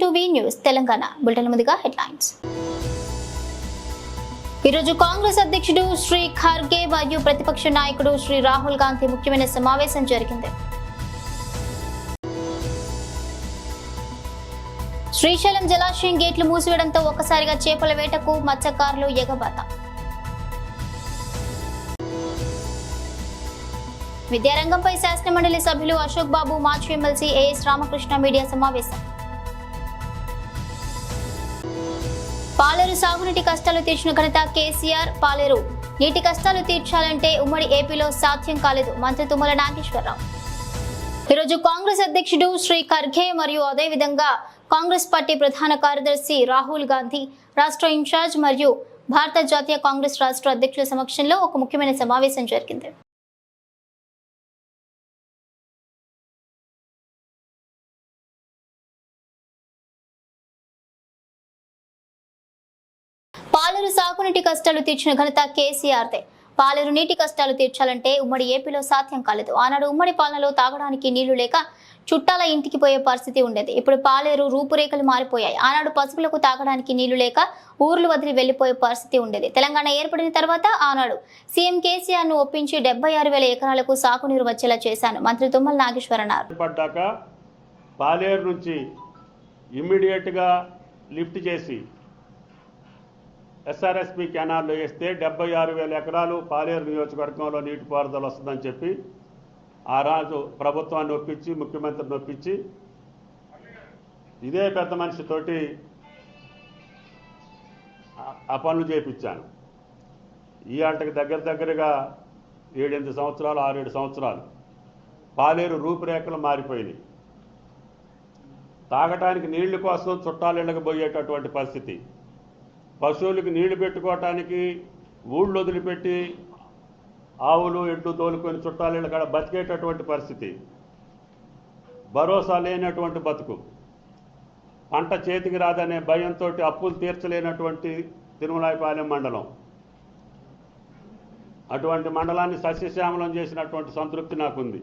To V news Telangana bulletin ముందుగా headlines. ఈరోజు కాంగ్రెస్ అధ్యక్షుడు శ్రీ ఖర్గే మరియు ప్రతిపక్ష నాయకుడు శ్రీ రాహుల్ గాంధీ ముఖ్యమైన సమావేశం జరిగింది. శ్రీశైలం జలాశయం గేట్లు మూసివేయడంతో ఒక్కసారిగా చేపల వేటకు మత్స్యకారులు ఎగబాత. విద్యారంగంపై శాసనమండలి సభ్యులు అశోక్ బాబు, మాజీ ఎమ్మెల్సీ ఏఎస్ రామకృష్ణ మీడియా సమావేశం. పాలేరు సాగునీటి కష్టాలు తీర్చిన ఘనత కేసీఆర్. పాలేరు నీటి కష్టాలు తీర్చాలంటే ఉమ్మడి ఏపీలో సాధ్యం కాలేదు, మంత్రి తుమ్మల నాగేశ్వరరావు. ఈరోజు కాంగ్రెస్ అధ్యక్షుడు శ్రీ ఖర్గే మరియు అదేవిధంగా కాంగ్రెస్ పార్టీ ప్రధాన కార్యదర్శి రాహుల్ గాంధీ, రాష్ట్ర ఇన్ఛార్జ్ మరియు భారత జాతీయ కాంగ్రెస్ రాష్ట్ర అధ్యక్షుల సమక్షంలో ఒక ముఖ్యమైన సమావేశం జరిగింది. పాలేరు సాగునీటి కష్టాలు తీర్చిన ఘనత కేసీఆర్దే. పాలేరు నీటి కష్టాలు తీర్చాలంటే ఉమ్మడి ఏపీలో సాధ్యం కాలేదు. ఆనాడు ఉమ్మడి పాలనలో తాగడానికి నీళ్లు లేక చుట్టాల ఇంటికి పోయే పరిస్థితి ఉండేది. ఇప్పుడు పాలేరు రూపురేఖలు మారిపోయాయి. ఆనాడు పశువులకు తాగడానికి నీళ్లు లేక ఊర్లు వదిలి వెళ్లిపోయే పరిస్థితి ఉండేది. తెలంగాణ ఏర్పడిన తర్వాత ఆనాడు సీఎం కేసీఆర్ ను ఒప్పించి 76,000 ఎకరాలకు సాగునీరు వచ్చేలా చేశాను, మంత్రి తుమ్మల నాగేశ్వర అన్నారు. పాలేరు నుంచి ఇమ్మీడియట్ గా లిఫ్ట్ చేసి ఎస్ఆర్ఎస్పి కెనాల్లో వేస్తే 76,000 ఎకరాలు పాలేరు నియోజకవర్గంలో నీటిపారుదల వస్తుందని చెప్పి ఆ రాజు ప్రభుత్వాన్ని ఒప్పించి, ముఖ్యమంత్రిని ఒప్పించి, ఇదే పెద్ద మనిషితోటి ఆ పనులు చేయించాను. ఈ ఆటకి దగ్గరగా 7-8 సంవత్సరాలు, 6-7 సంవత్సరాలు పాలేరు రూపురేఖలు మారిపోయినాయి. తాగటానికి నీళ్ల కోసం చుట్టాలిళ్ళకి పోయేటటువంటి పరిస్థితి, పశువులకి నీళ్లు పెట్టుకోవటానికి ఊళ్ళు వదిలిపెట్టి ఆవులు ఎడ్లు తోలుకొని చుట్టాలిళ్ళ కాడ బతికేటటువంటి పరిస్థితి, భరోసా లేనటువంటి బతుకు, పంట చేతికి రాదనే భయంతో అప్పులు తీర్చలేనటువంటి తిరుమలాయపాలెం మండలం. అటువంటి మండలాన్ని సస్యశ్యామలం చేసినటువంటి సంతృప్తి నాకుంది.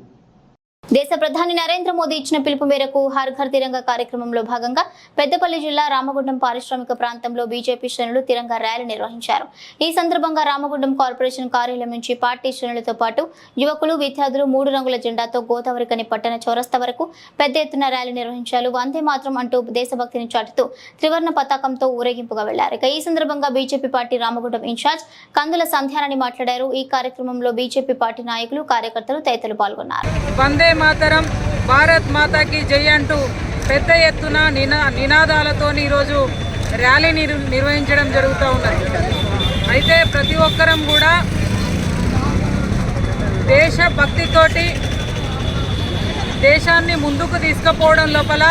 దేశ ప్రధాని నరేంద్ర మోదీ ఇచ్చిన పిలుపు మేరకు హర్ ఘర్ తిరంగా కార్యక్రమంలో భాగంగా పెద్దపల్లి జిల్లా రామగుండం పారిశ్రామిక ప్రాంతంలో బీజేపీ శ్రేణులు తిరంగా ర్యాలీ నిర్వహించారు. ఈ సందర్భంగా రామగుండం కార్పొరేషన్ కార్యాలయం నుంచి పార్టీ శ్రేణులతో పాటు యువకులు, విద్యార్థులు 3 రంగుల జెండాతో గోదావరికని పట్టణ చౌరస్తా వరకు పెద్ద ఎత్తున ర్యాలీ నిర్వహించారు. వందే మాత్రం అంటూ దేశభక్తిని చాటుతూ త్రివర్ణ పతాకంతో ఊరేగింపుగా వెళ్లారు. ఈ సందర్భంగా బీజేపీ పార్టీ రామగుండం ఇన్ఛార్జ్ కందుల సంధ్యారాణి మాట్లాడారు. ఈ కార్యక్రమంలో బీజేపీ పార్టీ నాయకులు, కార్యకర్తలు తదితరులు పాల్గొన్నారు. వందే మాతరం, భారత్ మాతాకి జై అంటూ పెద్ద ఎత్తున నినాదాలతో ఈరోజు ర్యాలీ నిర్వహించడం జరుగుతూ ఉన్నది. అయితే ప్రతి ఒక్కరం కూడా దేశభక్తితోటి దేశాన్ని ముందుకు తీసుకుపోవడం లోపల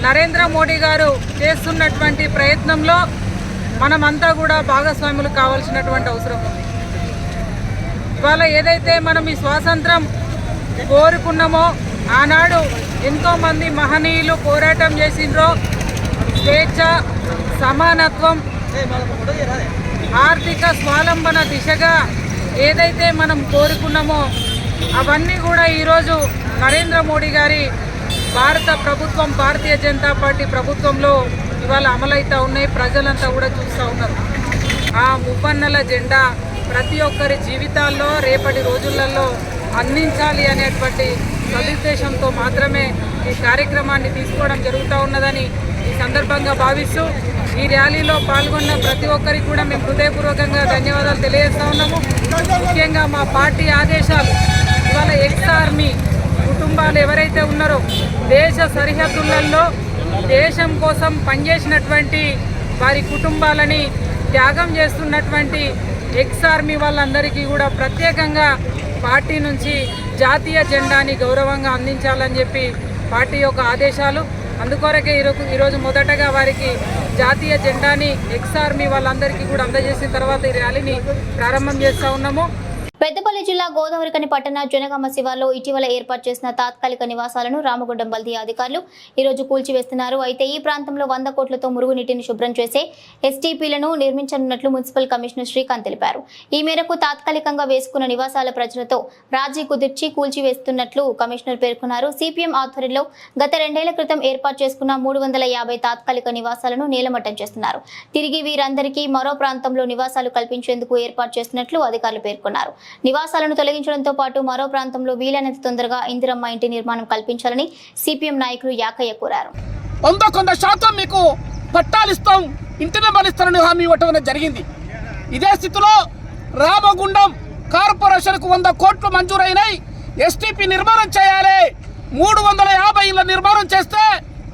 నరేంద్ర మోడీ గారు చేస్తున్నటువంటి ప్రయత్నంలో మనమంతా కూడా భాగస్వాములు కావాల్సినటువంటి అవసరం ఉంది. ఇవాళ ఏదైతే మనం ఈ స్వాతంత్రం కోరుకున్నామో, ఆనాడు ఎంతోమంది మహనీయులు పోరాటం చేసిండ్రో, స్వేచ్ఛ, సమానత్వం, ఆర్థిక స్వావలంబన దిశగా ఏదైతే మనం కోరుకున్నామో అవన్నీ కూడా ఈరోజు నరేంద్ర మోడీ గారి భారత ప్రభుత్వం, భారతీయ జనతా పార్టీ ప్రభుత్వంలో ఇవాళ అమలవుతూ ఉన్నాయి. ప్రజలంతా కూడా చూస్తూ ఉన్నారు. ఆ ముప్పన్నెల జెండా ప్రతి ఒక్కరి జీవితాల్లో రేపటి రోజులలో అందించాలి అనేటువంటి సదుద్దేశంతో మాత్రమే ఈ కార్యక్రమాన్ని తీసుకోవడం జరుగుతూ ఉన్నదని ఈ సందర్భంగా భావిస్తూ ఈ ర్యాలీలో పాల్గొన్న ప్రతి ఒక్కరికి కూడా మేము హృదయపూర్వకంగా ధన్యవాదాలు తెలియజేస్తూ ఉన్నాము. ముఖ్యంగా మా పార్టీ ఆదేశాలు ఇవాళ ఎక్స్ ఆర్మీ కుటుంబాలు ఎవరైతే ఉన్నారో, దేశ సరిహద్దులలో దేశం కోసం పనిచేసినటువంటి వారి కుటుంబాలని త్యాగం చేస్తున్నటువంటి ఎక్స్ ఆర్మీ వాళ్ళందరికీ కూడా ప్రత్యేకంగా పార్టీ నుంచి జాతీయ జెండాని గౌరవంగా అందించాలని చెప్పి పార్టీ యొక్క ఆదేశాలు. అందుకొరకే ఈరోజు మొదటగా వారికి జాతీయ జెండాని ఎక్స్ ఆర్మీ వాళ్ళందరికీ కూడా అందజేసిన తర్వాత ఈ ర్యాలీని ప్రారంభం చేస్తూ ఉన్నాము. పెద్దపల్లి జిల్లా గోదావరికని పట్టణ జనగామ శివార్లో ఇటీవల ఏర్పాటు చేసిన తాత్కాలిక నివాసాలను రామగుండం బల్దియా అధికారులు ఈరోజు కూల్చివేస్తున్నారు. అయితే ఈ ప్రాంతంలో 100 కోట్లతో మురుగునీటిని శుభ్రం చేసే ఎస్టీపీలను నిర్మించనున్నట్లు మున్సిపల్ కమిషనర్ శ్రీకాంత్ తెలిపారు. ఈ మేరకు తాత్కాలికంగా వేసుకున్న నివాసాల ప్రజలతో రాజీ కుదిర్చి కూల్చివేస్తున్నట్లు కమిషనర్ పేర్కొన్నారు. సిపిఎం ఆధ్వర్యంలో గత 2 ఏళ్ల క్రితం ఏర్పాటు చేసుకున్న 350 తాత్కాలిక నివాసాలను నేలమట్టం చేస్తున్నారు. తిరిగి వీరందరికీ మరో ప్రాంతంలో నివాసాలు కల్పించేందుకు ఏర్పాటు చేస్తున్నట్లు అధికారులు పేర్కొన్నారు. నివాసాలను తొలగించడంతో పాటు మరో ప్రాంతంలో వీలైనంత తొందరగా ఇందిరమ్మ ఇంటి నిర్మాణం కల్పించాలని సిపిఎం నాయకులు యాకయ్య కోరారు. 100% మీకు పట్టాలిస్తాం, ఇంటి నెంబర్లు ఇస్తారని హామీ ఇవ్వటం జరిగింది. ఇదే స్థితిలో రామగుండం కార్పొరేషన్కు 100 కోట్లు మంజూరైనాయి. ఎస్టీపీ నిర్మాణం చేయాలి. 350 ఇళ్ల నిర్మాణం చేస్తే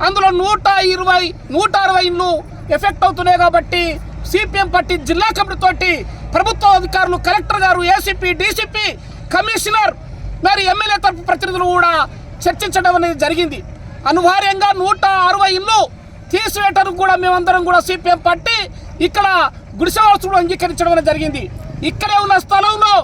అందులో 160 ఇళ్ళు ఎఫెక్ట్ అవుతున్నాయి. కాబట్టి సిపిఎం పార్టీ జిల్లా కమిటీ తోటి ప్రభుత్వ అధికారులు, కలెక్టర్ గారు, ఏసీపీ, డీసీపీ, కమిషనర్, మరి ఎమ్మెల్యే తరపు ప్రతినిధులు కూడా చర్చించడం అనేది జరిగింది. అనివార్యంగా 160 ఇళ్ళు తీసివేయటానికి కూడా మేమందరం కూడా సిపిఎం పార్టీ ఇక్కడ గుడిసెవాసులు అంగీకరించడం అనేది జరిగింది. ఇక్కడే ఉన్న స్థలంలో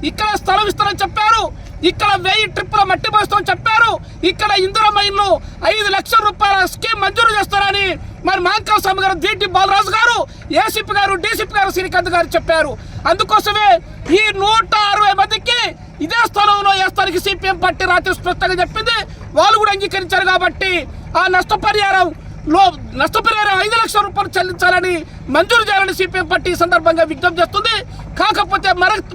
ఇక్కడ స్థలం ఇస్తారని చెప్పారు. ఇక్కడ 1000 ట్రిప్పుల మట్టి పోస్తామని చెప్పారు. ఇక్కడ ఇందిరమ్మ ఇల్లు 5 లక్షల రూపాయల స్కీమ్ మంజూరు చేస్తారని మరి మాంకాల స్వామి గారు, డిటి బాలరాజు గారు, ఏసీపీ గారు, డీసీపీ గారు, శ్రీకాంత్ గారు చెప్పారు. అందుకోసమే ఈ 160 మందికి ఇదే స్థలంలో వేస్తానికి సిపిఎం పార్టీ రాత్రి స్పష్టంగా చెప్పింది. వాళ్ళు కూడా అంగీకరించారు. కాబట్టి ఆ నష్టపరిహారం 5 లక్షల రూపాయలు చెల్లించాలని, మంజూరు చేయాలని సిపిఎం పార్టీ సందర్భంగా విజ్ఞప్తి చేస్తుంది. కాకపోతే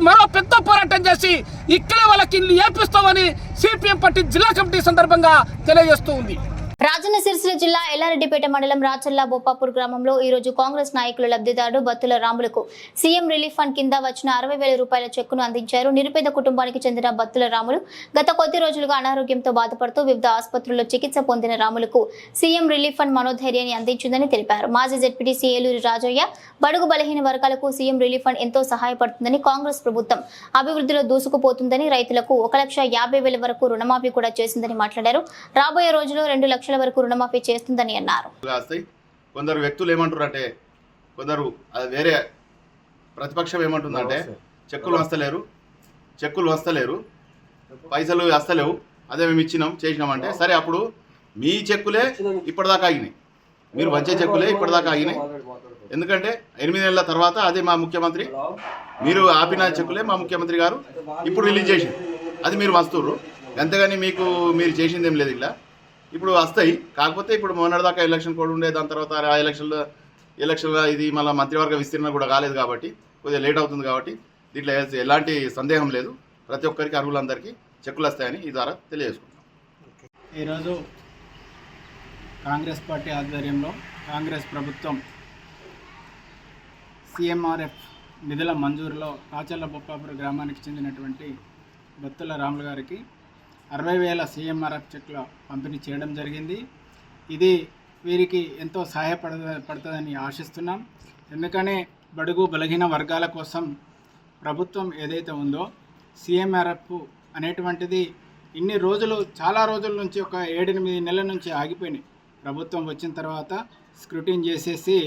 మరో పెద్ద పోరాటం చేసి ఇక్కడే వాళ్ళకి ఇల్లు ఏపిస్తామని సిపిఎం పార్టీ జిల్లా కమిటీ సందర్భంగా తెలియజేస్తూ ఉంది. రాజన్న సిరిసిల్ల జిల్లా ఎల్లారెడ్డిపేట మండలం రాచల్ల బొప్పాపూర్ గ్రామంలో ఈ రోజు కాంగ్రెస్ నాయకులు లబ్ధిదారుడు బత్తుల రాములకు సీఎం రిలీఫ్ ఫండ్ కింద వచ్చిన 60,000 రూపాయల చెక్కును అందించారు. నిరుపేద కుటుంబానికి చెందిన బత్తుల రాములు గత కొద్ది రోజులుగా అనారోగ్యంతో బాధపడుతూ వివిధ ఆసుపత్రుల్లో చికిత్స పొందిన రాములకు సీఎం రిలీఫ్ ఫండ్ మనోధైర్యాన్ని అందించిందని తెలిపారు. మాజీ జెడ్పీటీసీ ఏలూరి రాజయ్య బడుగు బలహీన వర్గాలకు సీఎం రిలీఫ్ ఫండ్ ఎంతో సహాయపడుతుందని, కాంగ్రెస్ ప్రభుత్వం అభివృద్ధిలో దూసుకుపోతుందని, రైతులకు 1,50,000 వరకు రుణమాఫీ కూడా చేసిందని మాట్లాడారు. రాబోయే రోజుల్లో 2 లక్షల వరకు రుణమాఫీ చేస్తుందని అన్నారు. కొందరు వ్యక్తులు ఏమంటారు అంటే, కొందరు అది వేరే ప్రతిపక్షం ఏమంటుందంటే చెక్కులు వస్తలేరు, పైసలు వస్తలేవు, అదే మేము ఇచ్చినాం చేసినామంటే, సరే అప్పుడు మీ చెక్కులే ఇప్పటిదాకా ఆగినాయి, మీరు వచ్చే చెక్కులే ఇప్పటిదాకా ఆగినాయి. ఎందుకంటే 8 నెలల తర్వాత అదే మా ముఖ్యమంత్రి, మీరు ఆపిన చెక్కులే మా ముఖ్యమంత్రి గారు ఇప్పుడు రిలీజ్ చేసింది, అది మీరు వస్తుర్రు. అంతేగాని మీరు చేసింది ఏం లేదు. ఇలా ఇప్పుడు వస్తాయి. కాకపోతే ఇప్పుడు మొన్నటిదాకా ఎలక్షన్ కోడ్ ఉండే, దాని తర్వాత ఆ ఎలక్షన్లో ఇది మళ్ళీ మంత్రివర్గ విస్తీర్ణ కూడా కాలేదు. కాబట్టి కొద్దిగా లేట్ అవుతుంది. కాబట్టి దీంట్లో ఎలాంటి సందేహం లేదు. ప్రతి ఒక్కరికి అర్హులందరికీ చెక్కులు వస్తాయని ఈ ద్వారా తెలియజేసుకుంటాం. ఈరోజు కాంగ్రెస్ పార్టీ ఆధ్వర్యంలో కాంగ్రెస్ ప్రభుత్వం సిఎంఆర్ఎఫ్ నిధుల మంజూరులో రాచల్ల బొప్పాపూర్ గ్రామానికి చెందినటువంటి బత్తుల రాములు గారికి 60,000 సిఎంఆర్ఎఫ్ చెక్కుల పంపిణీ చేయడం జరిగింది. ఇది వీరికి ఎంతో సహాయపడుతుందని ఆశిస్తున్నాం. ఎందుకనే బడుగు బలహీన వర్గాల కోసం ప్రభుత్వం ఏదైతే ఉందో సిఎంఆర్ఎఫ్ అనేటువంటిది ఇన్ని రోజులు, చాలా రోజుల నుంచి, ఒక 7-8 నెలల నుంచి ఆగిపోయినాయి. ప్రభుత్వం వచ్చిన తర్వాత స్క్రూటిన్ చేసేసి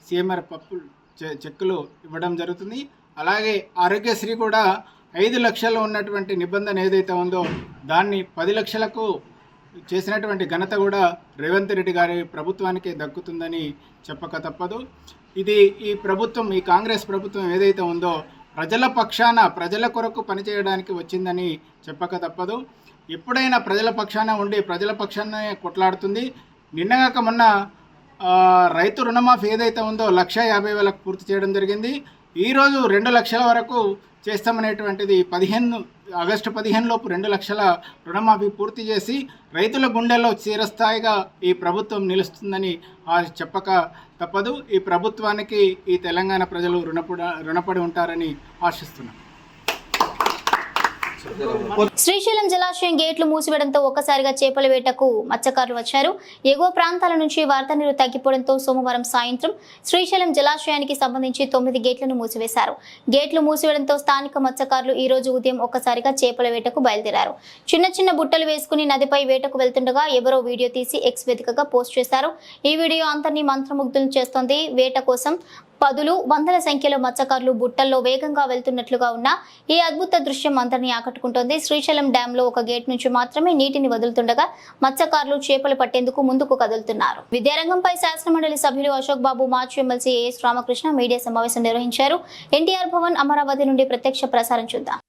సిఎంఆర్ఎఫ్ చెక్కులు ఇవ్వడం జరుగుతుంది. అలాగే ఆరోగ్యశ్రీ కూడా 5 లక్షలు ఉన్నటువంటి నిబంధన ఏదైతే ఉందో దాన్ని 10 లక్షలకు చేసినటువంటి ఘనత కూడా రేవంత్ రెడ్డి గారి ప్రభుత్వానికే దక్కుతుందని చెప్పక తప్పదు. ఇది ఈ ప్రభుత్వం, ఈ కాంగ్రెస్ ప్రభుత్వం ఏదైతే ఉందో ప్రజల పక్షాన, ప్రజల కొరకు పనిచేయడానికి వచ్చిందని చెప్పక తప్పదు. ఎప్పుడైనా ప్రజల పక్షాన ఉండి ప్రజల పక్షానే కొట్లాడుతుంది. నిన్నగాక మొన్న రైతు రుణమాఫీ ఏదైతే ఉందో 1,50,000 పూర్తి చేయడం జరిగింది. ఈరోజు 2 లక్షల వరకు చేస్తామనేటువంటిది ఆగస్టు 15 లోపు 2 లక్షల రుణమాఫీ పూర్తి చేసి రైతుల గుండెల్లో చిరస్థాయిగా ఈ ప్రభుత్వం నిలుస్తుందని చెప్పక తప్పదు. ఈ ప్రభుత్వానికి ఈ తెలంగాణ ప్రజలు రుణపడి ఉంటారని ఆశిస్తున్నాం. శ్రీశైలం జలాశయం గేట్లు మూసివేయడంతో ఒక్కసారిగా చేపల వేటకు మత్స్యకారులు వచ్చారు. ఎగువ ప్రాంతాల నుంచి వరద నీరు తగ్గిపోవడంతో సోమవారం సాయంత్రం శ్రీశైలం జలాశయానికి సంబంధించి 9 గేట్లను మూసివేశారు. గేట్లు మూసివేయడంతో స్థానిక మత్స్యకారులు ఈ రోజు ఉదయం ఒక్కసారిగా చేపల వేటకు బయలుదేరారు. చిన్న చిన్న బుట్టలు వేసుకుని నదిపై వేటకు వెళ్తుండగా ఎవరో వీడియో తీసి ఎక్స్ వేదికగా పోస్ట్ చేశారు. ఈ వీడియో అందరినీ మంత్రముగ్ధులను చేస్తోంది. వేట కోసం పదులు వందల సంఖ్యలో మత్స్యకారులు బుట్టల్లో వేగంగా వెళ్తున్నట్లుగా ఉన్న ఈ అద్భుత దృశ్యం అందరినీ ఆకట్టుకుంటోంది. శ్రీశైలం డ్యాం లో ఒక గేట్ నుంచి మాత్రమే నీటిని వదులుతుండగా మత్స్యకారులు చేపలు పట్టేందుకు ముందుకు కదులుతున్నారు. విద్యారంగంపై శాసనమండలి సభ్యులు అశోక్ బాబు, మాజీ ఎమ్మెల్సీ ఏఎస్ రామకృష్ణ మీడియా సమావేశం నిర్వహించారు. ఎన్టీఆర్ భవన్ అమరావతి నుండి ప్రత్యక్ష ప్రసారం చూద్దాం.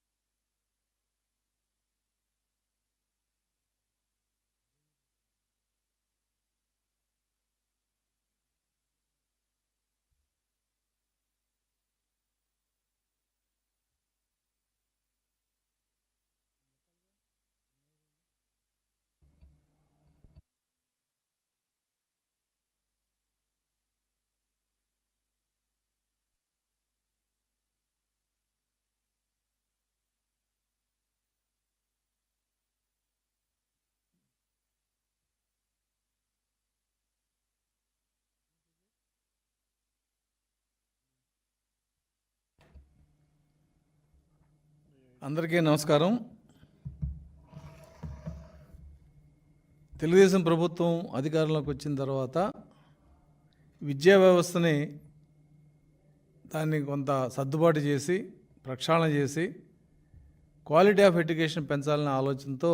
అందరికీ నమస్కారం. తెలుగుదేశం ప్రభుత్వం అధికారంలోకి వచ్చిన తర్వాత విద్యా వ్యవస్థని దాన్ని కొంత సర్దుబాటు చేసి ప్రక్షాళన చేసి క్వాలిటీ ఆఫ్ ఎడ్యుకేషన్ పెంచాలనే ఆలోచనతో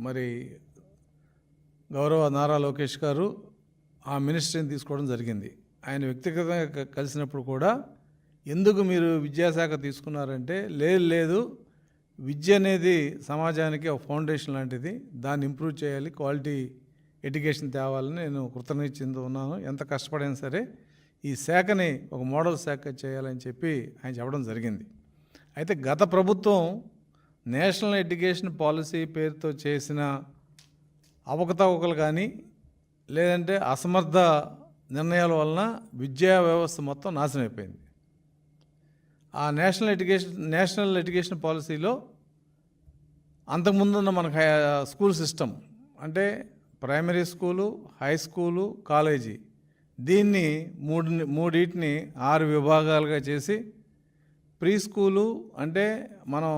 మరి గౌరవ నారా లోకేష్ గారు ఆ మినిస్ట్రీని తీసుకోవడం జరిగింది. ఆయన వ్యక్తిగతంగా కలిసినప్పుడు కూడా ఎందుకు మీరు విద్యాశాఖ తీసుకున్నారంటే లేదు విద్య అనేది సమాజానికి ఒక ఫౌండేషన్ లాంటిది, దాన్ని ఇంప్రూవ్ చేయాలి, క్వాలిటీ ఎడ్యుకేషన్ తేవాలని నేను కృతనిశ్చయంతో ఉన్నాను. ఎంత కష్టపడైనా సరే ఈ శాఖని ఒక మోడల్ శాఖ చేయాలని చెప్పి ఆయన చెప్పడం జరిగింది. అయితే గత ప్రభుత్వం నేషనల్ ఎడ్యుకేషన్ పాలసీ పేరుతో చేసిన అవకతవకలు కానీ లేదంటే అసమర్థ నిర్ణయాల వలన విద్యా వ్యవస్థ మొత్తం నాశనం అయిపోయింది. ఆ నేషనల్ ఎడ్యుకేషన్ పాలసీలో అంతకుముందున్న మనకు స్కూల్ సిస్టమ్ అంటే primary school, high school, college, దీన్ని మూడింటిని 6 విభాగాలుగా చేసి ప్రీ స్కూలు అంటే మనం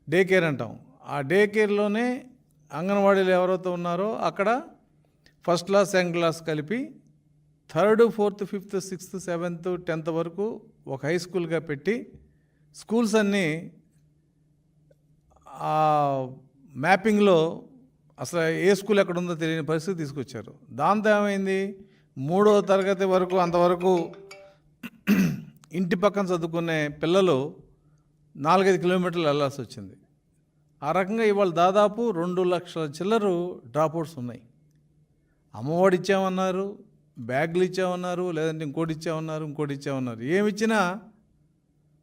డే కేర్ అంటాం. ఆ డే కేర్లోనే అంగన్వాడీలు ఎవరైతే ఉన్నారో అక్కడ ఫస్ట్ క్లాస్, సెకండ్ క్లాస్ కలిపి 3rd, 4th, 5th, 6th, 7th, 10th వరకు ఒక హై స్కూల్గా పెట్టి స్కూల్స్ అన్నీ ఆ మ్యాపింగ్లో అసలు ఏ స్కూల్ ఎక్కడ ఉందో తెలియని పరిస్థితి తీసుకొచ్చారు. దాంతో ఏమైంది, 3వ తరగతి వరకు అంతవరకు ఇంటి పక్కన చదువుకునే పిల్లలు 4-5 కిలోమీటర్లు వెళ్ళాల్సి వచ్చింది. ఆ రకంగా ఇవాళ దాదాపు 2 లక్షల చిల్లరు డ్రాప్అవుట్స్ ఉన్నాయి. అమ్మఒడి ఇచ్చామన్నారు, బ్యాగులు ఇచ్చామన్నారు, లేదంటే ఇంకోటి ఇచ్చామన్నారు. ఏమిచ్చినా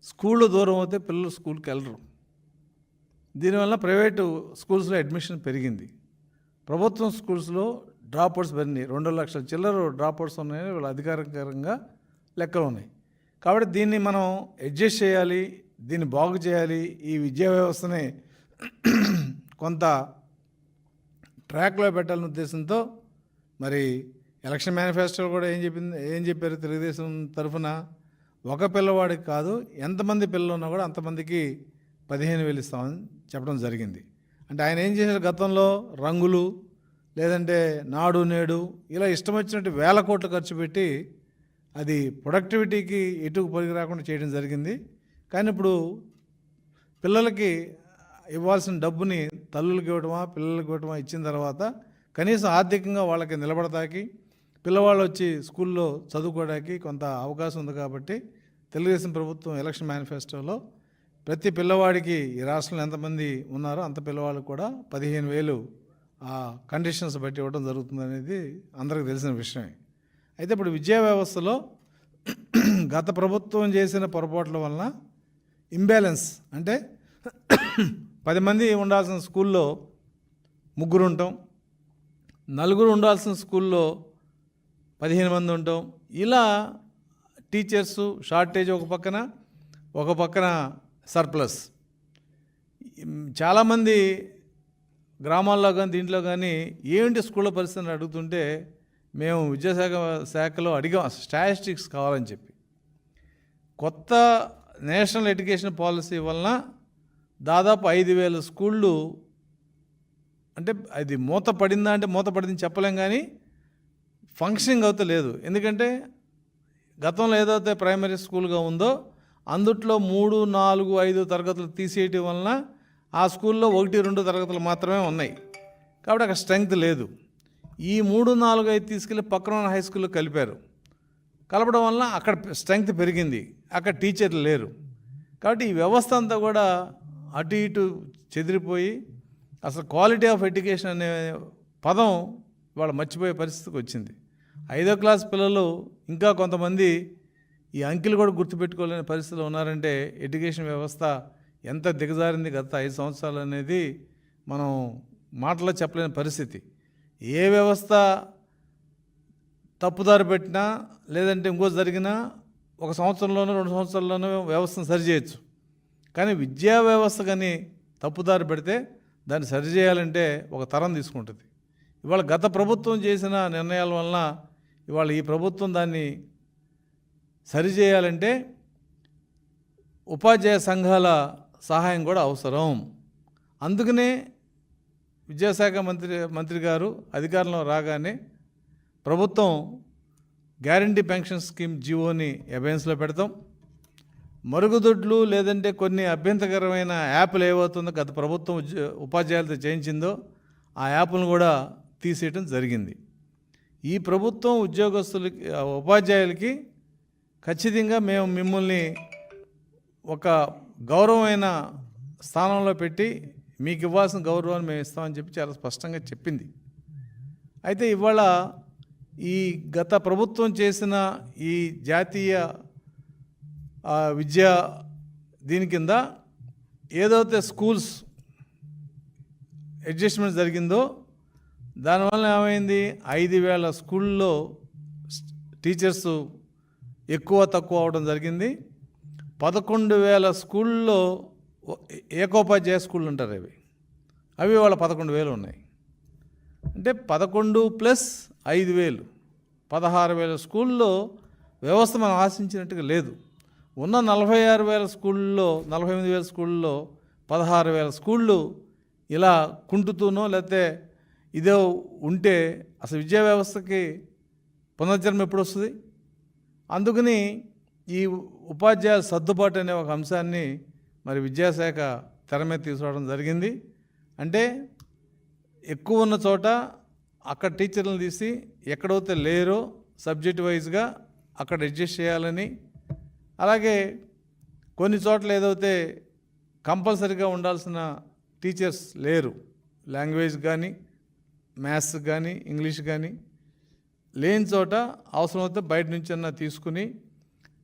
స్కూళ్ళు దూరం అవుతే పిల్లలు స్కూల్కి వెళ్ళరు. దీనివల్ల ప్రైవేటు స్కూల్స్లో అడ్మిషన్ పెరిగింది. ప్రభుత్వం స్కూల్స్లో డ్రాప్అవుట్స్ పెరిగినాయి. 2 లక్షల చిల్లర డ్రాప్అవుట్స్ ఉన్నాయని వీళ్ళు అధికారికంగా లెక్కలు ఉన్నాయి. కాబట్టి దీన్ని మనం అడ్జస్ట్ చేయాలి, దీన్ని బాగు చేయాలి, ఈ విద్యా వ్యవస్థని కొంత ట్రాక్లో పెట్టాలనే ఉద్దేశంతో మరి ఎలక్షన్ మేనిఫెస్టోలో కూడా ఏం చెప్పారు తెలుగుదేశం తరఫున, ఒక పిల్లవాడికి కాదు ఎంతమంది పిల్లలు ఉన్నా కూడా అంతమందికి 15,000 ఇస్తామని చెప్పడం జరిగింది. అంటే ఆయన ఏం చేశారు, గతంలో రంగులు లేదంటే నాడు నేడు ఇలా ఇష్టం వచ్చినట్టు 1,000 కోట్లు ఖర్చు పెట్టి అది ప్రొడక్టివిటీకి ఎటుకు పనికి రాకుండా చేయడం జరిగింది. కానీ ఇప్పుడు పిల్లలకి ఇవ్వాల్సిన డబ్బుని తల్లులకి ఇవ్వటమా పిల్లలకి ఇవ్వటమా ఇచ్చిన తర్వాత కనీసం ఆర్థికంగా వాళ్ళకి నిలబడతాకి పిల్లవాళ్ళు వచ్చి స్కూల్లో చదువుకోవడానికి కొంత అవకాశం ఉంది. కాబట్టి తెలుగుదేశం ప్రభుత్వం ఎలక్షన్ మేనిఫెస్టోలో ప్రతి పిల్లవాడికి ఈ రాష్ట్రంలో ఎంతమంది ఉన్నారో అంత పిల్లవాళ్ళకి కూడా 15,000 ఆ కండిషన్స్ బట్టి ఇవ్వడం జరుగుతుంది అనేది అందరికీ తెలిసిన విషయమే. అయితే ఇప్పుడు విద్యా వ్యవస్థలో గత ప్రభుత్వం చేసిన పొరపాట్ల వలన ఇంబ్యాలెన్స్ అంటే 10 మంది ఉండాల్సిన స్కూల్లో 3 ఉంటాం, 4 ఉండాల్సిన స్కూల్లో 15 మంది ఉంటాం. ఇలా టీచర్సు షార్టేజ్ ఒక పక్కన సర్ప్లస్. చాలామంది గ్రామాల్లో కానీ దీంట్లో కానీ ఏంటి స్కూళ్ళ పరిస్థితిని అడుగుతుంటే మేము విద్యాశాఖలో అడిగాం స్టాటిస్టిక్స్ కావాలని చెప్పి. కొత్త నేషనల్ ఎడ్యుకేషన్ పాలసీ వలన దాదాపు 5,000 స్కూళ్ళు అంటే అది మూత పడిందని చెప్పలేం, కానీ ఫంక్షనింగ్ అవుతలేదు. ఎందుకంటే గతంలో ఏదైతే ప్రైమరీ స్కూల్గా ఉందో అందుట్లో 3, 4, 5 తరగతులు తీసేయటం వలన ఆ స్కూల్లో 1, 2 తరగతులు మాత్రమే ఉన్నాయి. కాబట్టి అక్కడ స్ట్రెంగ్త్ లేదు. ఈ 3, 4, 5 తీసుకెళ్ళి పక్కన ఉన్న హై స్కూల్లో కలిపారు. కలపడం వలన అక్కడ స్ట్రెంగ్త్ పెరిగింది, అక్కడ టీచర్లు లేరు. కాబట్టి ఈ వ్యవస్థ అంతా కూడా అటు ఇటు చెదిరిపోయి అసలు క్వాలిటీ ఆఫ్ ఎడ్యుకేషన్ అనే పదం వాళ్ళు మర్చిపోయే పరిస్థితికి వచ్చింది. 5వ క్లాస్ పిల్లలు ఇంకా కొంతమంది ఈ అంకెలు కూడా గుర్తుపెట్టుకోలేని పరిస్థితిలో ఉన్నారంటే ఎడ్యుకేషన్ వ్యవస్థ ఎంత దిగజారింది గత 5 సంవత్సరాలు అనేది మనం మాటలో చెప్పలేని పరిస్థితి. ఏ వ్యవస్థ తప్పుదారి పెట్టినా లేదంటే ఇంకో జరిగినా 1 సంవత్సరంలోనూ 2 సంవత్సరాల్లోనూ వ్యవస్థను సరిచేయచ్చు. కానీ విద్యా వ్యవస్థ కానీ తప్పుదారి పెడితే దాన్ని సరిచేయాలంటే ఒక తరం తీసుకుంటుంది. ఇవాళ గత ప్రభుత్వం చేసిన నిర్ణయాల వలన ఇవాళ ఈ ప్రభుత్వం దాన్ని సరిచేయాలంటే ఉపాధ్యాయ సంఘాల సహాయం కూడా అవసరం. అందుకనే విద్యాశాఖ మంత్రి గారు అధికారంలో రాగానే ప్రభుత్వం గ్యారంటీ పెన్షన్ స్కీమ్ జీవోని అబెన్స్లో పెడతాం. మరుగుదొడ్లు లేదంటే కొన్ని అభ్యంతరకరమైన యాప్లు ఏవవుతుందో గత ప్రభుత్వం ఉపాధ్యాయులతో చేయించిందో ఆ యాప్లను కూడా తీసేయటం జరిగింది. ఈ ప్రభుత్వం ఉద్యోగస్తులకి ఉపాధ్యాయులకి ఖచ్చితంగా మేము మిమ్మల్ని ఒక గౌరవమైన స్థానంలో పెట్టి మీకు ఇవ్వాల్సిన గౌరవాన్ని మేము ఇస్తామని చెప్పి చాలా స్పష్టంగా చెప్పింది. అయితే ఇవాళ ఈ గత ప్రభుత్వం చేసిన ఈ జాతీయ విద్యా దీని కింద ఏదైతే స్కూల్స్ అడ్జస్ట్మెంట్ జరిగిందో దానివల్ల ఏమైంది, 5,000 స్కూల్లో టీచర్స్ ఎక్కువ తక్కువ అవడం జరిగింది. 11,000 స్కూల్లో ఏకోపాధ్యాయ స్కూళ్ళు ఉంటారు అవి వాళ్ళ 11,000 ఉన్నాయి. అంటే 11 + 5,000 16,000 స్కూల్లో వ్యవస్థ మనం ఆశించినట్టుగా లేదు. ఉన్న 46,000 స్కూళ్ళలో 48,000 స్కూళ్ళలో 16,000 స్కూళ్ళు ఇలా కుంటుతూనో లేకపోతే ఇదే ఉంటే అసలు విద్యా వ్యవస్థకి పునర్జన్మ ఎప్పుడు వస్తుంది? అందుకని ఈ ఉపాధ్యాయుల సర్దుబాటు అనే ఒక అంశాన్ని మరి విద్యాశాఖ తెర మీద తీసుకురావడం జరిగింది. అంటే ఎక్కువ ఉన్న చోట అక్కడ టీచర్లను తీసి ఎక్కడైతే లేరో సబ్జెక్ట్ వైజ్గా అక్కడ అడ్జస్ట్ చేయాలని, అలాగే కొన్ని చోట్ల ఏదైతే కంపల్సరీగా ఉండాల్సిన టీచర్స్ లేరు, లాంగ్వేజ్ కానీ మ్యాథ్స్ కానీ ఇంగ్లీష్ కానీ లేని చోట అవసరమైతే బయట నుంచి అన్నా తీసుకుని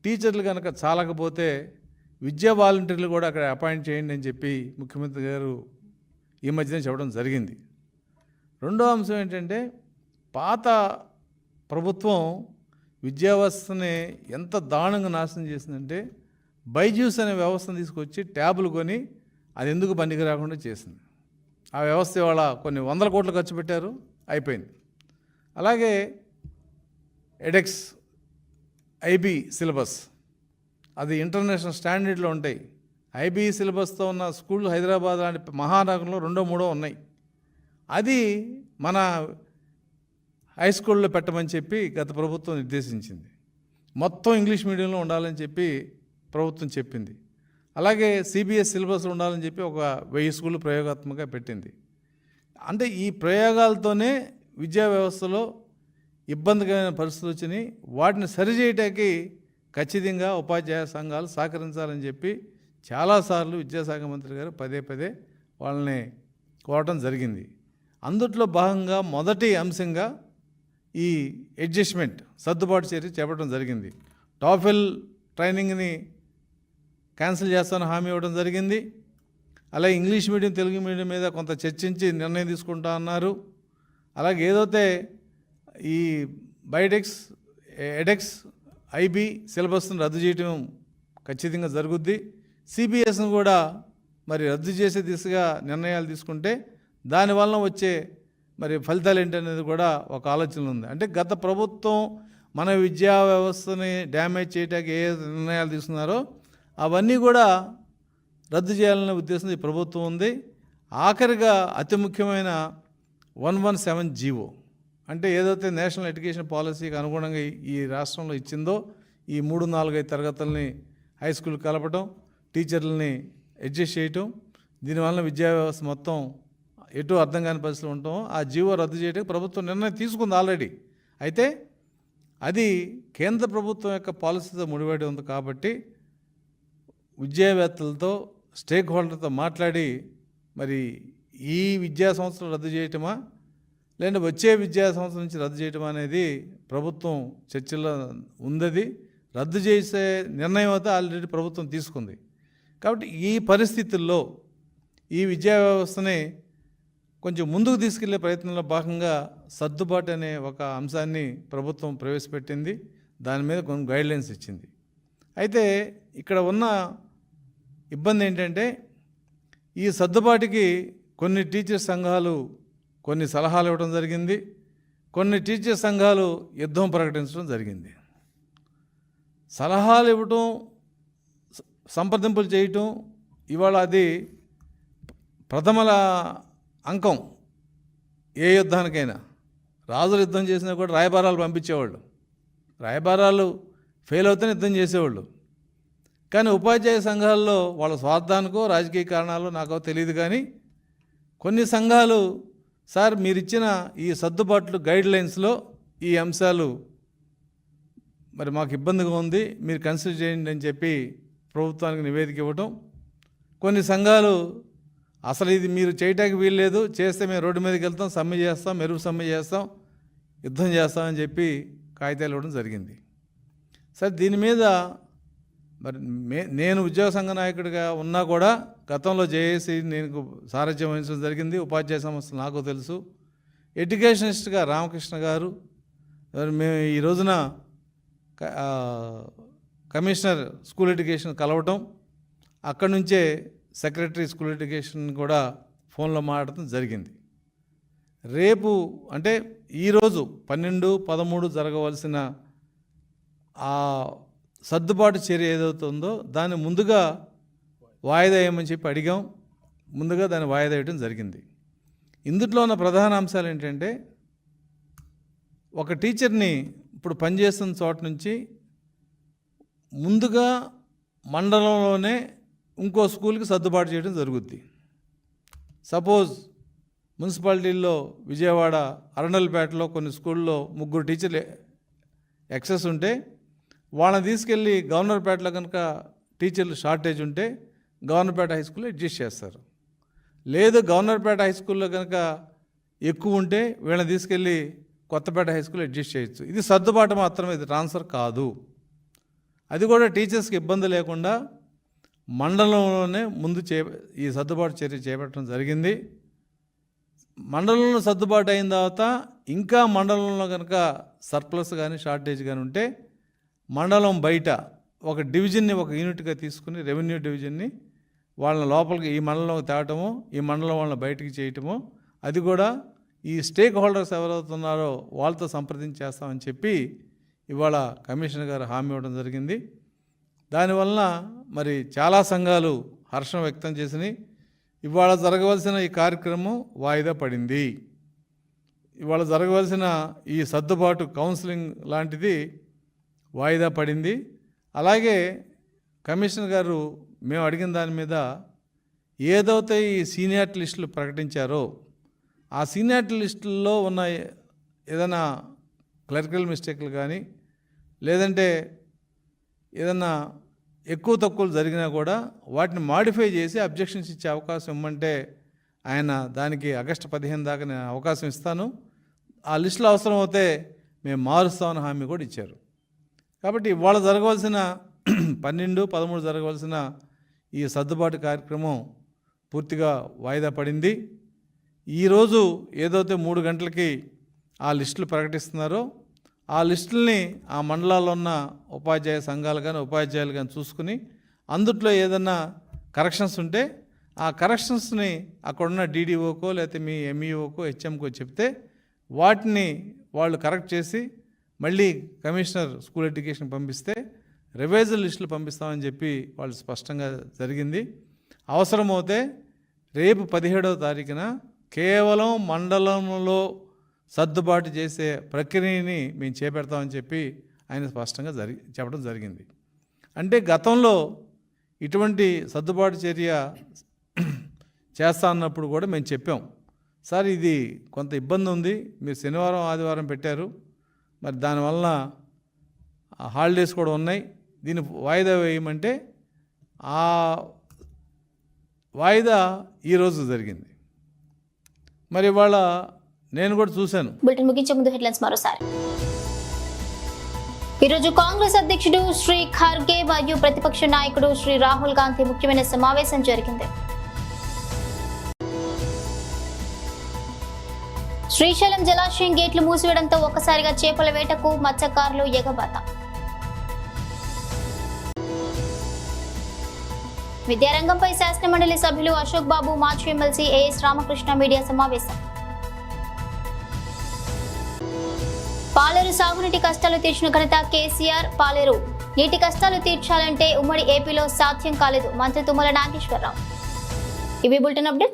టీచర్లు కనుక చాలకపోతే విద్యా వాలంటీర్లు కూడా అక్కడ అపాయింట్ చేయండి అని చెప్పి ముఖ్యమంత్రి గారు ఈ మధ్యనే చెప్పడం జరిగింది. రెండో అంశం ఏంటంటే పాత ప్రభుత్వం విద్యా వ్యవస్థని ఎంత దారుణంగా నాశనం చేసిందంటే బైజూస్ అనే వ్యవస్థను తీసుకొచ్చి ట్యాబులు కొని అది ఎందుకు పనికి రాకుండా చేసింది. ఆ వ్యవస్థ ఇవాళ కొన్ని 100 కోట్లు ఖర్చు పెట్టారు, అయిపోయింది. అలాగే ఎడెక్స్ ఐబీ సిలబస్ అది ఇంటర్నేషనల్ స్టాండర్డ్లో ఉంటాయి. ఐబీ సిలబస్తో ఉన్న స్కూల్ హైదరాబాద్ లాంటి మహానగరంలో 2, 3 ఉన్నాయి. అది మన హై స్కూల్లో పెట్టమని చెప్పి గత ప్రభుత్వం నిర్దేశించింది. మొత్తం ఇంగ్లీష్ మీడియంలో ఉండాలని చెప్పి ప్రభుత్వం చెప్పింది. అలాగే సిబిఎస్ సిలబస్లో ఉండాలని చెప్పి ఒక 1000 స్కూళ్ళు ప్రయోగాత్మకంగా పెట్టింది. అంటే ఈ ప్రయోగాలతోనే విద్యా వ్యవస్థలో ఇబ్బందికరమైన పరిస్థితులు వచ్చినాయి. వాటిని సరిచేయటానికి ఖచ్చితంగా ఉపాధ్యాయ సంఘాలు సహకరించాలని చెప్పి చాలాసార్లు విద్యాశాఖ మంత్రి గారు పదే వాళ్ళని కోరటం జరిగింది. అందుట్లో భాగంగా మొదటి అంశంగా ఈ అడ్జస్ట్మెంట్ సర్దుబాటు చర్య చేపట్టడం జరిగింది. టాఫెల్ ట్రైనింగ్ని క్యాన్సిల్ చేస్తానని హామీ ఇవ్వడం జరిగింది. అలాగే ఇంగ్లీష్ మీడియం తెలుగు మీడియం మీద కొంత చర్చించి నిర్ణయం తీసుకుంటా అన్నారు. అలాగే ఏదైతే ఈ బైడెక్స్ ఎడెక్స్ ఐబీ సిలబస్ను రద్దు చేయటం ఖచ్చితంగా జరుగుద్ది. సిబిఎస్ను కూడా మరి రద్దు చేసే దిశగా నిర్ణయాలు తీసుకుంటే దానివల్ల వచ్చే మరి ఫలితాలు ఏంటనేది కూడా ఒక ఆలోచన ఉంది. అంటే గత ప్రభుత్వం మన విద్యా వ్యవస్థని డ్యామేజ్ చేయడానికి ఏ నిర్ణయాలు తీసుకున్నారో అవన్నీ కూడా రద్దు చేయాలనే ఉద్దేశం ఈ ప్రభుత్వం ఉంది. ఆఖరిగా అతి ముఖ్యమైన 117 జీవో అంటే ఏదైతే నేషనల్ ఎడ్యుకేషన్ పాలసీకి అనుగుణంగా ఈ రాష్ట్రంలో ఇచ్చిందో ఈ 3-4-5 తరగతుల్ని హై స్కూల్ కలపటం, టీచర్లని అడ్జస్ట్ చేయటం, దీనివల్ల విద్యా వ్యవస్థ మొత్తం ఎటు అర్థం కాని పరిస్థితులు ఉండటం, ఆ జీవో రద్దు చేయడానికి ప్రభుత్వం నిర్ణయం తీసుకుంది ఆల్రెడీ. అయితే అది కేంద్ర ప్రభుత్వం యొక్క పాలసీతో ముడిపడి ఉంది కాబట్టి విద్యావేత్తలతో, స్టేక్ హోల్డర్తో మాట్లాడి మరి ఈ విద్యా సంవత్సరం రద్దు చేయటమా లేదంటే వచ్చే విద్యా సంవత్సరం నుంచి రద్దు చేయటం అనేది ప్రభుత్వం చర్చలో ఉంది. రద్దు చేసే నిర్ణయం అయితే ఆల్రెడీ ప్రభుత్వం తీసుకుంది. కాబట్టి ఈ పరిస్థితుల్లో ఈ విద్యా వ్యవస్థని కొంచెం ముందుకు తీసుకెళ్లే ప్రయత్నంలో భాగంగా సర్దుబాటు అనే ఒక అంశాన్ని ప్రభుత్వం ప్రవేశపెట్టింది. దాని మీద కొన్ని గైడ్లైన్స్ ఇచ్చింది. అయితే ఇక్కడ ఉన్న ఇబ్బంది ఏంటంటే ఈ సర్దుబాటుకి కొన్ని టీచర్ సంఘాలు కొన్ని సలహాలు ఇవ్వడం జరిగింది, కొన్ని టీచర్ సంఘాలు యుద్ధం ప్రకటించడం జరిగింది. సలహాలు ఇవ్వటం, సంప్రదింపులు చేయటం ఇవాళ అది ప్రథమల అంకం. ఏ యుద్ధానికైనా రాజులు యుద్ధం చేసినా కూడా రాయబారాలు పంపించేవాళ్ళు. రాయబారాలు ఫెయిల్ అవుతూనే యుద్ధం చేసేవాళ్ళు. కానీ ఉపాధ్యాయ సంఘాల్లో వాళ్ళ స్వార్థానికో రాజకీయ కారణాలు నాకో తెలియదు, కానీ కొన్ని సంఘాలు సార్ మీరిచ్చిన ఈ సర్దుబాట్లు గైడ్లైన్స్లో ఈ అంశాలు మరి మాకు ఇబ్బందిగా ఉంది, మీరు కన్సిడర్ చేయండి అని చెప్పి ప్రభుత్వానికి నివేదిక ఇవ్వటం. కొన్ని సంఘాలు అసలు ఇది మీరు చేయటానికి వీల్లేదు, చేస్తే మేము రోడ్డు మీదకి వెళ్తాం, సమ్మె చేస్తాం, మెరుగు సమ్మె చేస్తాం, యుద్ధం చేస్తామని చెప్పి కాగితాలు ఇవ్వడం జరిగింది. సరే దీని మీద మరి నేను ఉద్యోగ సంఘ నాయకుడిగా ఉన్నా కూడా గతంలో జేఏసీ నేను సారథ్యం వహించడం జరిగింది. ఉపాధ్యాయ సంస్థలు నాకు తెలుసు. ఎడ్యుకేషనిస్ట్గా రామకృష్ణ గారు మేము ఈ రోజున కమిషనర్ స్కూల్ ఎడ్యుకేషన్ కలవటం, అక్కడి నుంచే సెక్రటరీ స్కూల్ ఎడ్యుకేషన్ కూడా ఫోన్లో మాట్లాడటం జరిగింది. రేపు అంటే ఈరోజు 12-13 జరగవలసిన ఆ సర్దుబాటు చర్య ఏదవుతుందో దాన్ని ముందుగా వాయిదా వేయమని చెప్పి అడిగాం. ముందుగా దాన్ని వాయిదా వేయడం జరిగింది. ఇందులో ఉన్న ప్రధాన అంశాలు ఏంటంటే, ఒక టీచర్ని ఇప్పుడు పనిచేస్తున్న చోట నుంచి ముందుగా మండలంలోనే ఇంకో స్కూల్కి సర్దుబాటు చేయడం జరుగుద్ది. సపోజ్ మున్సిపాలిటీల్లో విజయవాడ అరండల్పేటలో కొన్ని స్కూల్లో 3 టీచర్లు ఎక్సెస్ ఉంటే వాళ్ళని తీసుకెళ్ళి గవర్నర్పేటలో కనుక టీచర్లు షార్టేజ్ ఉంటే గవర్నర్పేట హై స్కూల్లో అడ్జస్ట్ చేస్తారు. లేదు గవర్నర్పేట హై స్కూల్లో కనుక ఎక్కువ ఉంటే వీళ్ళని తీసుకెళ్ళి కొత్తపేట హై స్కూల్లో అడ్జస్ట్ చేయొచ్చు. ఇది సర్దుబాటు మాత్రమే, ఇది ట్రాన్స్ఫర్ కాదు. అది కూడా టీచర్స్కి ఇబ్బంది లేకుండా మండలంలోనే ముందు ఈ సర్దుబాటు చర్య చేపట్టడం జరిగింది. మండలంలో సర్దుబాటు అయిన తర్వాత ఇంకా మండలంలో కనుక సర్ప్లస్ కానీ షార్టేజ్ కానీ ఉంటే మండలం బయట ఒక డివిజన్ని ఒక యూనిట్గా తీసుకుని రెవెన్యూ డివిజన్ని వాళ్ళని లోపలికి ఈ మండలంలోకి తేవటమో ఈ మండలం వాళ్ళని బయటికి చేయటమో, అది కూడా ఈ స్టేక్ హోల్డర్స్ ఎవరవుతున్నారో వాళ్ళతో సంప్రదించేస్తామని చెప్పి ఇవాళ కమిషనర్ గారు హామీ ఇవ్వడం జరిగింది. దానివల్ల మరి చాలా సంఘాలు హర్షం వ్యక్తం చేసినాయి. ఇవాళ జరగవలసిన ఈ కార్యక్రమం వాయిదా పడింది. ఇవాళ జరగవలసిన ఈ సర్దుబాటు కౌన్సిలింగ్ లాంటిది వాయిదా పడింది. అలాగే కమిషనర్ గారు మేము అడిగిన దాని మీద ఏదైతే ఈ సీనియారిటీ లిస్టులు ప్రకటించారో ఆ సీనియారిటీ లిస్టుల్లో ఉన్న ఏదైనా క్లరికల్ మిస్టేక్లు కానీ లేదంటే ఏదన్నా ఎక్కువ తక్కువలు జరిగినా కూడా వాటిని మాడిఫై చేసి అబ్జెక్షన్స్ ఇచ్చే అవకాశం ఇమ్మంటే ఆయన దానికి ఆగస్టు 15 దాకా నేను అవకాశం ఇస్తాను, ఆ లిస్టులో అవసరం అవుతే మేము మారుస్తామని హామీ కూడా ఇచ్చారు. కాబట్టి ఇవాళ జరగవలసిన 12-13 జరగవలసిన ఈ సర్దుబాటు కార్యక్రమం పూర్తిగా వాయిదా పడింది. ఈరోజు ఏదైతే 3 గంటలకి ఆ లిస్టులు ప్రకటిస్తున్నారో ఆ లిస్టుల్ని ఆ మండలాల్లో ఉన్న ఉపాధ్యాయ సంఘాలు కానీ ఉపాధ్యాయులు కానీ చూసుకుని అందుట్లో ఏదన్నా కరెక్షన్స్ ఉంటే ఆ కరెక్షన్స్ని అక్కడున్న డీడీఓకో లేకపోతే మీ ఎంఈఓకో హెచ్ఎంకో చెప్తే వాటిని వాళ్ళు కరెక్ట్ చేసి మళ్ళీ కమిషనర్ స్కూల్ ఎడ్యుకేషన్ పంపిస్తే రివైజల్ లిస్టులు పంపిస్తామని చెప్పి వాళ్ళు స్పష్టంగా జరిగింది. అవసరమవుతే రేపు 17వ తారీఖున కేవలం మండలంలో సర్దుబాటు చేసే ప్రక్రియని మేము చేపడతామని చెప్పి ఆయన స్పష్టంగా చెప్పడం జరిగింది. అంటే గతంలో ఇటువంటి సర్దుబాటు చర్య చేస్తా అన్నప్పుడు కూడా మేము చెప్పాం, సార్ ఇది కొంత ఇబ్బంది ఉంది, మీరు శనివారం ఆదివారం పెట్టారు, మరి దానివల్ల హాలిడేస్ కూడా ఉన్నాయి, దీన్ని వాయిదా వేయమంటే ఆ వాయిదా ఈరోజు జరిగింది. మరి ఇవాళ నేను కూడా చూశాను. బులెటిన్ ముగించే ముందు హెడ్లైన్స్ మరోసారి. ఈరోజు కాంగ్రెస్ అధ్యక్షుడు శ్రీ ఖర్గే మరియు ప్రతిపక్ష నాయకుడు శ్రీ రాహుల్ గాంధీ ముఖ్యమైన సమావేశం జరిగింది. శ్రీశైలం జలాశయం గేట్లు మూసివేయడంతో ఒక్కసారిగా చేపల వేటకు మత్స్యకారులు ఎగబాత. విద్యారంగంపై శాసనమండలి సభ్యులు అశోక్ బాబు, మాజీ ఎమ్మెల్సీ ఏఎస్ రామకృష్ణ మీడియా సమావేశం. పాలేరు సాగునీటి కష్టాలు తీర్చిన ఘనత కేసీఆర్. పాలేరు నీటి కష్టాలు తీర్చాలంటే ఉమ్మడి ఏపీలో సాధ్యం కాలేదు, మంత్రి తుమ్మల నాగేశ్వరరావు. ఇవి బులెటిన్ అప్డేట్స్.